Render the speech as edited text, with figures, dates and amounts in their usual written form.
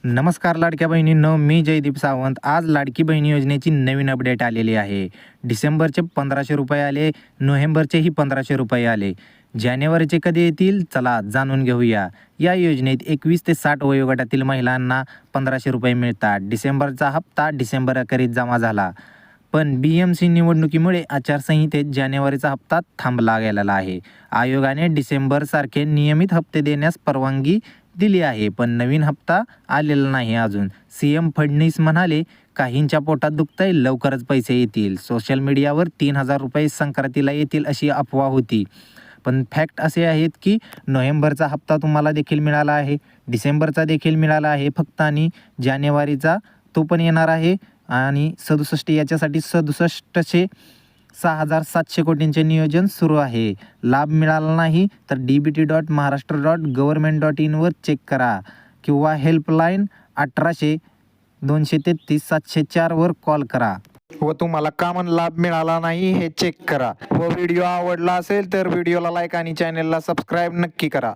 नमस्कार लाडक्या बहिणींनो, मी जयदीप सावंत. आज लाडकी बहिणी योजनेची नवीन अपडेट आलेली आहे. डिसेंबरचे 1500 रुपये आले, नोव्हेंबरचेही 1500 रुपये आले. जानेवारीचे कधी येतील चला जाणून घेऊया. या योजनेत 21 ते 60 वयोगटातील महिलांना 1500 रुपये मिळतात. डिसेंबरचा हप्ता डिसेंबर अखेरीस जमा झाला. पण BMC निवडणुकीमुळे आचारसंहितेत जानेवारीचा हप्ता थांबला गेलेला आहे. आयोगाने डिसेंबरसारखे नियमित हप्ते देण्यास परवानगी दिली आहे, पण नवीन हप्ता आलेला नाही अजून. CM फडणवीस म्हणाले, काहींच्या पोटात दुखतंय, लवकरच पैसे येतील. सोशल मीडियावर 3000 रुपये संक्रांतीला येतील अशी अफवा होती. पण फॅक्ट असे आहेत की नोव्हेंबरचा हप्ता तुम्हाला देखील मिळाला आहे, डिसेंबरचा देखील मिळाला आहे फक्त, आणि जानेवारीचा तो पण येणार आहे. आणि 67 याच्यासाठी 67,700 कोटींचे नियोजन सुरू आहे. लाभ मिळाला नाही तर dbt.maharashtra.government.in वर चेक करा किंवा हेल्पलाईन 1800-233-704 वर कॉल करा व तुम्हाला का म्हणून लाभ मिळाला नाही हे चेक करा. व व्हिडिओ आवडला असेल तर व्हिडिओला लाईक आणि चॅनेलला सबस्क्राईब नक्की करा.